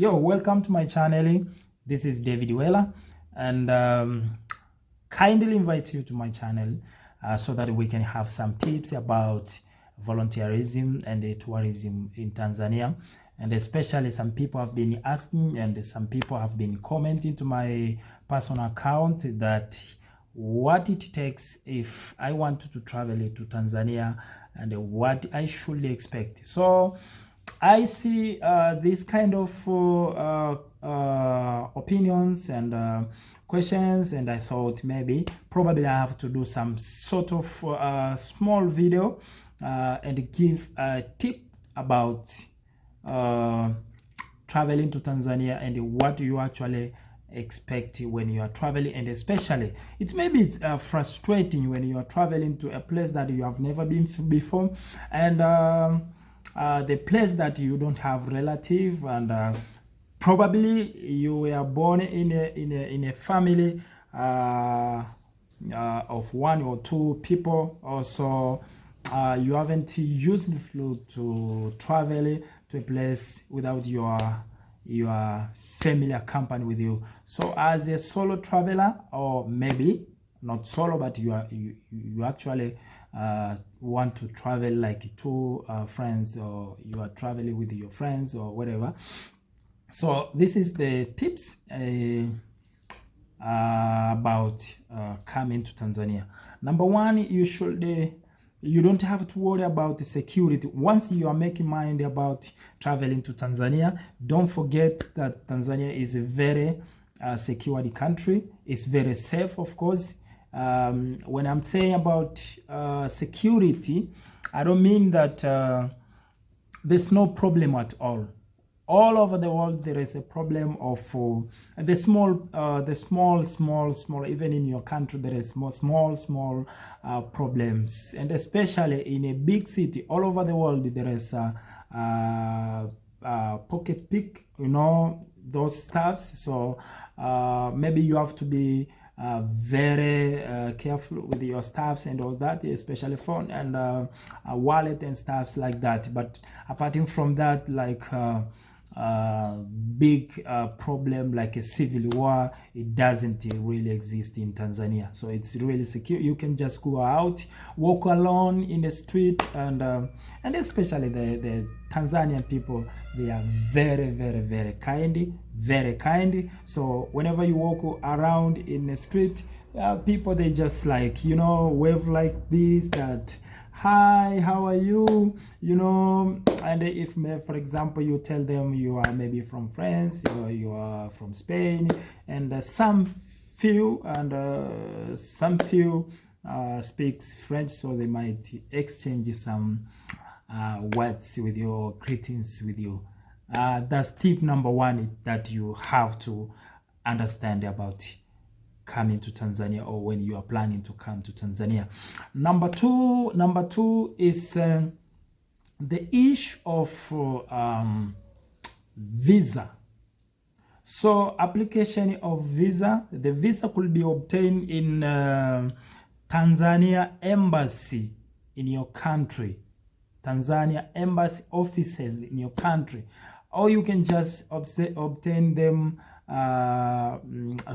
Yo, welcome to my channel. This is David Weller, and kindly invite you to my channel so that we can have some tips about volunteerism and tourism in Tanzania. And especially some people have been asking and some people have been commenting to my personal account that what it takes if I want to travel to Tanzania and what I should expect. So I see this kind of opinions and questions, and I thought probably I have to do some sort of small video and give a tip about traveling to Tanzania and what you actually expect when you are traveling, and especially it's frustrating when you are traveling to a place that you have never been before, and the place that you don't have relative, and probably you were born in a family of one or two people, also you haven't used the flu to travel to a place without your family company with you. So as a solo traveler, or maybe not solo, but you actually want to travel like two friends, or you are traveling with your friends or whatever. So this is the tips about coming to Tanzania. Number one, you don't have to worry about the security. Once you are making mind about traveling to Tanzania, don't forget that Tanzania is a very secured country. It's very safe, of course. When I'm saying about security, I don't mean that there's no problem at all. All over the world, there is a problem of the small, even in your country, there is small problems. And especially in a big city, all over the world, there is pocket pick, those stuffs. So maybe you have to be very careful with your stuffs and all that, especially phone and a wallet and stuffs like that. But apart from that, like big problem like a civil war, it doesn't really exist in Tanzania. So it's really secure. You can just go out, walk alone in the street, and especially the Tanzanian people, they are very kind. So whenever you walk around in the street, people, they just like, wave like this, that hi, how are you, and if, for example, you tell them you are maybe from France or you are from Spain, and some few speaks French, so they might exchange some words with you, or greetings with you. That's tip number one that you have to understand about coming to Tanzania, or when you are planning to come to Tanzania. Number two is the issue of visa. So application of visa, the visa could be obtained in Tanzania embassy in your country, Tanzania embassy offices in your country, or you can just obtain them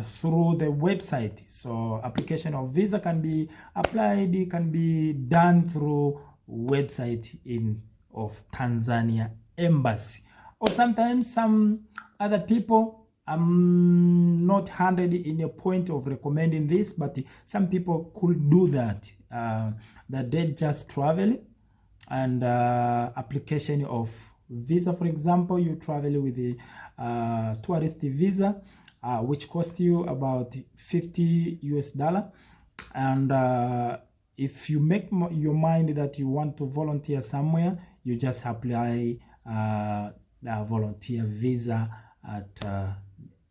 through the website. So application of visa can be applied, it can be done through website of Tanzania embassy. Or sometimes some other people, I'm not 100 in a point of recommending this, but some people could do that, that they just travel and application of visa. For example, you travel with the tourist visa, which costs you about $50, and if you make your mind that you want to volunteer somewhere, you just apply a volunteer visa at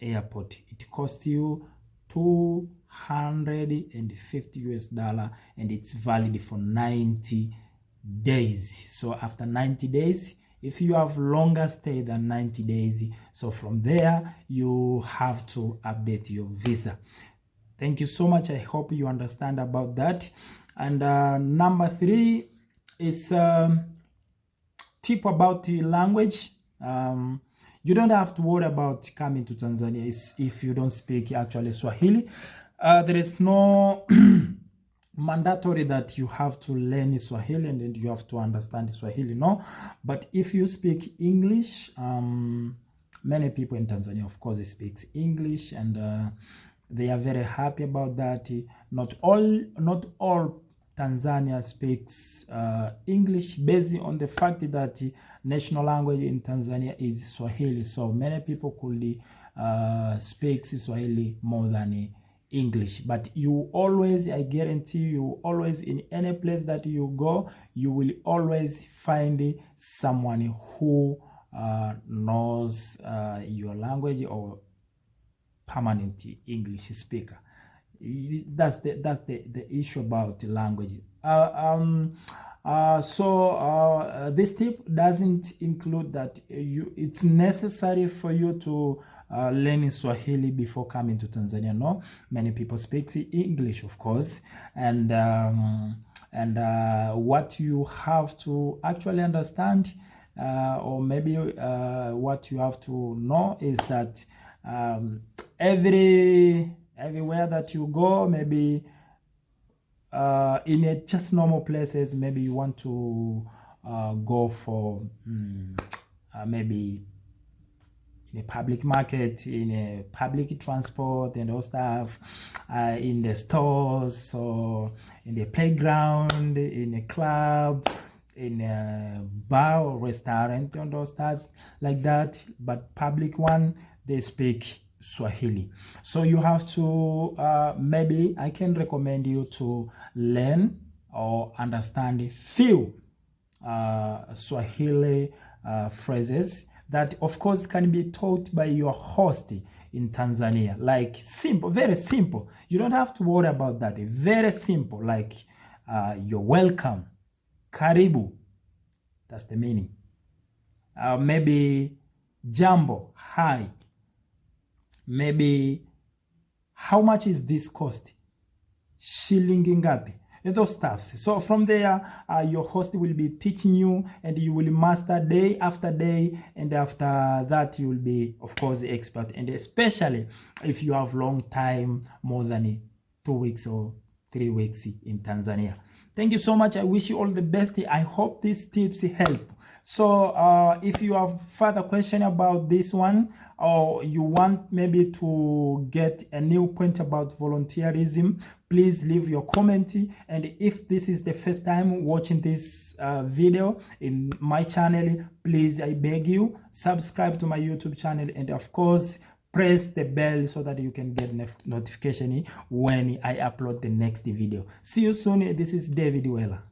airport. It costs you $250, and it's valid for 90 days. So after 90 days, if you have longer stay than 90 days, so from there you have to update your visa. Thank you so much. I hope you understand about that. And number three is tip about the language. You don't have to worry about coming to Tanzania if you don't speak actually Swahili. There is no mandatory that you have to learn Swahili and then you have to understand Swahili, no. But if you speak English, many people in Tanzania, of course, speaks English, and they are very happy about that. Not all Tanzania speaks English, based on the fact that national language in Tanzania is Swahili. So many people could speak Swahili more than English. But you always, I guarantee you, always in any place that you go, you will always find someone who knows your language or permanent English speaker. That's the issue about language. This tip doesn't include that it's necessary for you to learn Swahili before coming to Tanzania. No, many people speak English, of course, and what you have to actually understand, or maybe what you have to know, is that everywhere that you go, maybe in just normal places, maybe you want to go for maybe in a public market, in a public transport and all stuff, in the stores, so in the playground, in a club, in a bar or restaurant and all stuff like that. But public one, they speak Swahili. So you have to maybe I can recommend you to learn or understand few Swahili phrases that of course can be taught by your host in Tanzania. Like simple, very simple. You don't have to worry about that. Very simple, like you're welcome, karibu. That's the meaning. Maybe jambo, hi. Maybe how much is this cost? Shilingi ngapi? And those stuffs. So from there, your host will be teaching you, and you will master day after day, and after that you will be, of course, the expert. And especially if you have long time, more than 2 weeks or 3 weeks in Tanzania. Thank you so much. I wish you all the best. I hope these tips help. So if you have further question about this one, or you want maybe to get a new point about volunteerism, please leave your comment. And if this is the first time watching this video in my channel, please, I beg you, subscribe to my YouTube channel, and of course, press the bell so that you can get notification when I upload the next video. See you soon. This is David Weller.